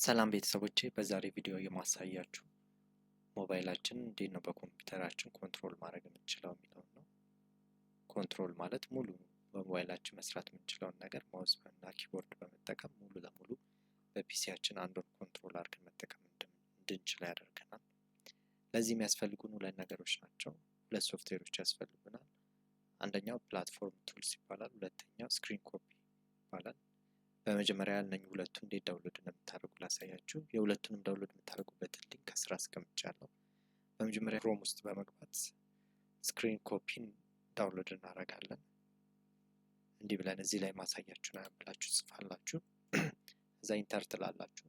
ሰላም ቤተሰቦቼ፣ በዛሬ ቪዲዮ የማሳያችሁ ሞባይላችን እንዴት ነው በኮምፒውተራችን ኮንትሮል ማድረግ የምንችለው የሚለውን ነው። ኮንትሮል ማለት ሙሉ በሞባይላችን መስራት የምንችለውን ነገር ማውዝ እና ኪቦርድ በመጠቀም ሙሉ ለሙሉ በፒሲያችን አንዱን ኮንትሮል አድርገን መጠቀም እንድንችል ያደርገናል። ለዚህ የሚያስፈልጉን ሁለት ነገሮች ናቸው። ሁለት ሶፍትዌሮች ያስፈልጉናል። አንደኛው ፕላትፎርም ቱልስ ይባላል። ሁለተኛው ስክሪን ኮፒ ይባላል። በመጀመሪያ እነኚህ ሁለቱ እንዴት ዳውንሎድ እንደምታደርጉ ላሳያችሁ። የሁለቱንም ዳውንሎድ የምታደርጉበትን ሊንክ ከስራ አስቀምጫለሁ። በመጀመሪያ ክሮም ውስጥ በመግባት ስክሪን ኮፒን ዳውንሎድ እናደርጋለን። እንዲህ ብለን እዚህ ላይ ማሳያችሁ ነው ብላችሁ ጽፋላችሁ። እዛ ኢንተር ትላላችሁ።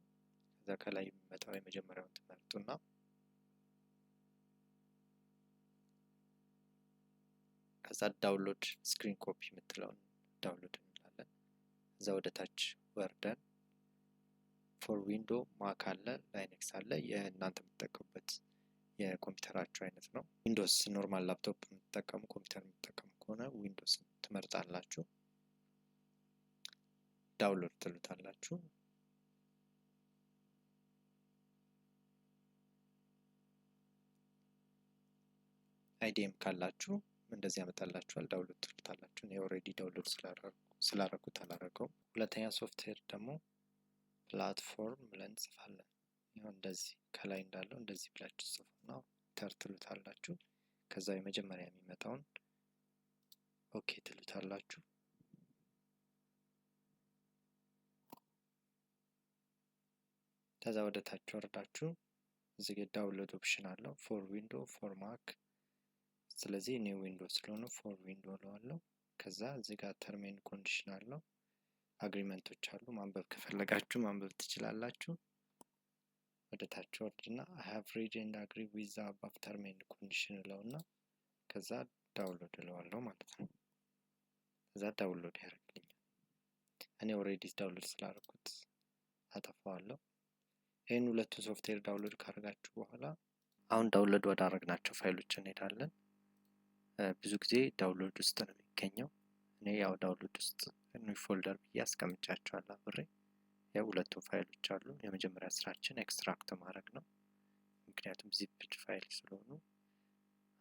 ከዛ ከላይ የሚመጣው የመጀመሪያውን ትመርጡና ከዛ ዳውንሎድ ስክሪን ኮፒ የምትለውን ዳውንሎድ እንላለን። እዛ ወደ ታች ወርደን ፎር ዊንዶ ማክ አለ፣ ላይነክስ አለ። የእናንተ የምትጠቀሙበት የኮምፒውተራችሁ አይነት ነው። ዊንዶስ ኖርማል ላፕቶፕ የምትጠቀሙ ኮምፒውተር የምትጠቀሙ ከሆነ ዊንዶስ ትመርጣላችሁ። ዳውንሎድ ትሉታላችሁ። አይዲኤም ካላችሁ እንደዚህ ያመጣላችኋል። ዳውንሎድ ትሉታላችሁ። እኔ ኦልሬዲ ዳውንሎድ ስላደረኩት አላደረገውም። ሁለተኛ ሶፍትዌር ደግሞ ፕላትፎርም ብለን እንጽፋለን። ይኸው እንደዚህ ከላይ እንዳለው እንደዚህ ብላችሁ ጽፉና ኢንተር ትሉታላችሁ። ከዛ የመጀመሪያ የሚመጣውን ኦኬ ትሉታላችሁ። ከዛ ወደ ታች ወርዳችሁ እዚህ ጋር ዳውንሎድ ኦፕሽን አለው ፎር ዊንዶ ፎር ማክ። ስለዚህ እኔ ዊንዶ ስለሆነ ፎር ዊንዶ እለዋለሁ። ከዛ እዚህ ጋር ተርም ኤንድ ኮንዲሽን አለው፣ አግሪመንቶች አሉ። ማንበብ ከፈለጋችሁ ማንበብ ትችላላችሁ። ወደ ታች ወርድና I have read and agree with the above term and condition እለውና ከዛ ዳውንሎድ እለዋለሁ ማለት ነው። ከዛ ዳውንሎድ ያደርግልኛል። እኔ ኦልሬዲ ዳውንሎድ ስላደረኩት አጠፋዋለሁ። ይህን ሁለቱ ሶፍትዌር ዳውንሎድ ካደረጋችሁ በኋላ አሁን ዳውንሎድ ወዳደረግናቸው ፋይሎች እንሄዳለን። ብዙ ጊዜ ዳውንሎድ ውስጥ ነው የሚገኘው። እኔ ያው ዳውንሎድ ውስጥ ኒው ፎልደር ብዬ አስቀምጫቸዋለሁ አብሬ። የሁለቱ ፋይሎች አሉ። የመጀመሪያ ስራችን ኤክስትራክት ማድረግ ነው፣ ምክንያቱም ዚፕድ ፋይል ስለሆኑ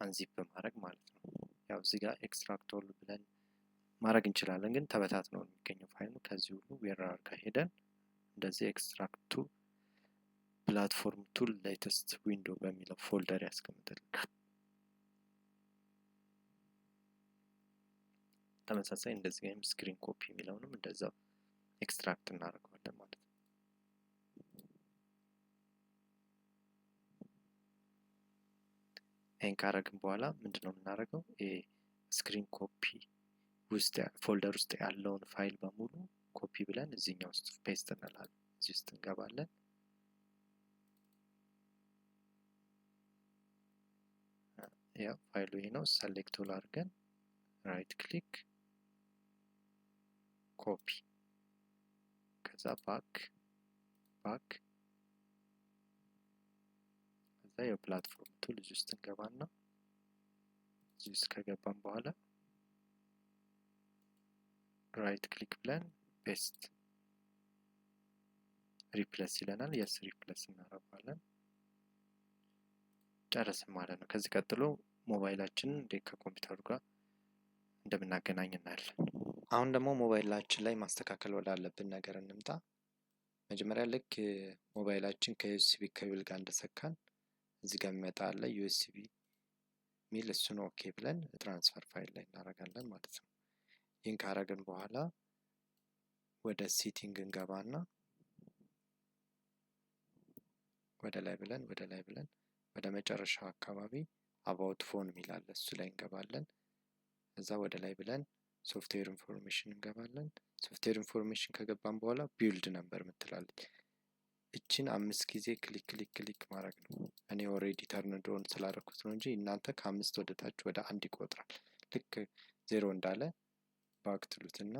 አንዚፕ ማድረግ ማለት ነው። ያው እዚህ ጋር ኤክስትራክት ኦል ብለን ማድረግ እንችላለን፣ ግን ተበታትኖ ነው የሚገኘው ፋይሉ። ከዚህ ሁሉ ዌራር ጋር ሄደን እንደዚህ ኤክስትራክት ቱ ፕላትፎርም ቱል ሌተስት ዊንዶ በሚለው ፎልደር ያስቀምጥልናል። ተመሳሳይ እንደዚህ ወይም ስክሪን ኮፒ የሚለውንም እንደዛው ኤክስትራክት እናደርገዋለን ማለት ነው። ይህን ካረግን በኋላ ምንድነው የምናደርገው? ስክሪን ኮፒ ውስጥ ፎልደር ውስጥ ያለውን ፋይል በሙሉ ኮፒ ብለን እዚህኛው ውስጥ ፔስት እንላለን። እዚህ ውስጥ እንገባለን። ያው ፋይሉ ይሄ ነው። ሰሌክት ቱል አድርገን ራይት ክሊክ ኮፒ፣ ከዛ ባክ ከዛ የፕላትፎርም ቱል እዚህ ውስጥ እንገባና እዚህ ውስጥ ከገባን በኋላ ራይት ክሊክ ብለን ፔስት ሪፕሌስ ይለናል። የስ ሪፕሌስ እናደርጋለን። ጨረስን ማለት ነው። ከዚህ ቀጥሎ ሞባይላችንን እንዴት ከኮምፒውተሩ ጋር እንደምናገናኝ እናያለን። አሁን ደግሞ ሞባይላችን ላይ ማስተካከል ወዳለብን ነገር እንምጣ። መጀመሪያ ልክ ሞባይላችን ከዩኤስቢ ኬብል ጋር እንደሰካን እዚህ ጋር የሚመጣ አለ ዩኤስቢ ሚል፣ እሱን ኦኬ ብለን ትራንስፈር ፋይል ላይ እናደርጋለን ማለት ነው። ይህን ካረግን በኋላ ወደ ሴቲንግ እንገባና ወደ ላይ ብለን ወደ መጨረሻው አካባቢ አባውት ፎን ሚላል እሱ ላይ እንገባለን። እዛ ወደ ላይ ብለን ሶፍትዌር ኢንፎርሜሽን እንገባለን። ሶፍትዌር ኢንፎርሜሽን ከገባን በኋላ ቢልድ ነምበር ምትላለች። እችን 5 ጊዜ ክሊክ ማድረግ ነው። እኔ ኦልሬዲ ተርንድ ኦን ስላደረኩት ነው እንጂ እናንተ ከ5 ወደ ታች ወደ 1 ይቆጥራል። ልክ 0 እንዳለ ባክ ትሉትና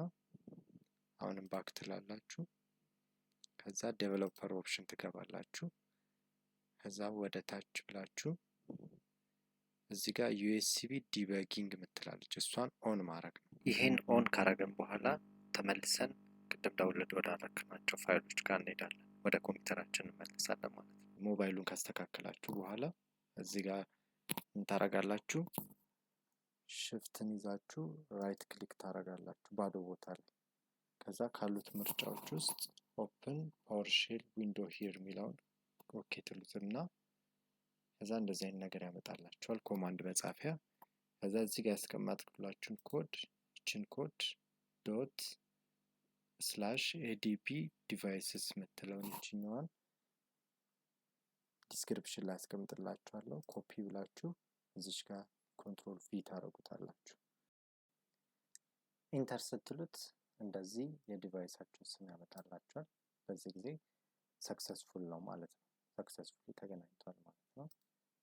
አሁንም ባክ ትላላችሁ። ከዛ ዴቨሎፐር ኦፕሽን ትገባላችሁ። ከዛ ወደ ታች ብላችሁ እዚህ ጋር ዩኤስቢ ዲበጊንግ ምትላለች፣ እሷን ኦን ማድረግ ነው። ይሄን ኦን ካረግን በኋላ ተመልሰን ቅድም ዳውንሎድ ወዳደረግናቸው ፋይሎች ጋር እንሄዳለን። ወደ ኮምፒውተራችን እንመለሳለን ማለት ነው። ሞባይሉን ካስተካከላችሁ በኋላ እዚህ ጋር እንታረጋላችሁ፣ ሽፍትን ይዛችሁ ራይት ክሊክ ታረጋላችሁ ባዶ ቦታ ላይ። ከዛ ካሉት ምርጫዎች ውስጥ ኦፕን ፓወርሼል ዊንዶ ሂር የሚለውን ኦኬ ትሉትና ከዛ እንደዚህ አይነት ነገር ያመጣላችኋል፣ ኮማንድ መጻፊያ። ከዛ እዚህ ጋር ያስቀመጥኩላችሁን ኮድ ይችን ኮድ ዶት ስላሽ ኤዲፒ ዲቫይስስ የምትለውን ይችኛዋን ዲስክሪፕሽን ላይ አስቀምጥላችኋለሁ። ኮፒ ብላችሁ እዚች ጋር ኮንትሮል ቪ ታረጉታላችሁ። ኢንተር ስትሉት እንደዚህ የዲቫይሳችሁ ስም ያመጣላችኋል። በዚህ ጊዜ ሰክሰስፉል ነው ማለት ነው። ሰክሰስፉሊ ተገናኝቷል ማለት ነው።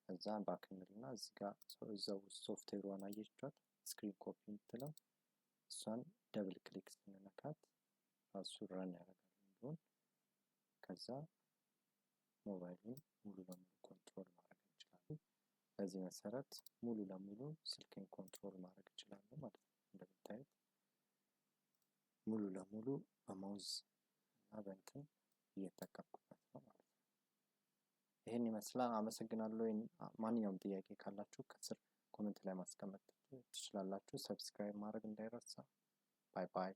ከዛ ባክ እንልና እዚህ ጋር እዛው ሶፍትዌሯን አየቻት ስክሪን ኮፒ የምትለው እሷን ደብል ክሊክ ስንነካት ራሱ ረን ያደርጋል እንዲሆን። ከዛ ሞባይሉን ሙሉ ለሙሉ ኮንትሮል ማድረግ እንችላለን። በዚህ መሰረት ሙሉ ለሙሉ ስልክን ኮንትሮል ማድረግ እችላለሁ ማለት ነው። እንደምታዩት ሙሉ ለሙሉ በማውዝ እና በእንትን እየተጠቀምኩበት ነው ማለት ነው። ይህን ይመስላል። አመሰግናለሁ። ማንኛውም ጥያቄ ካላችሁ ከስር ኮሜንት ላይ ማስቀመጥ ትችላላችሁ። ሰብስክራይብ ማድረግ እንዳይረሳ። ባይ ባይ።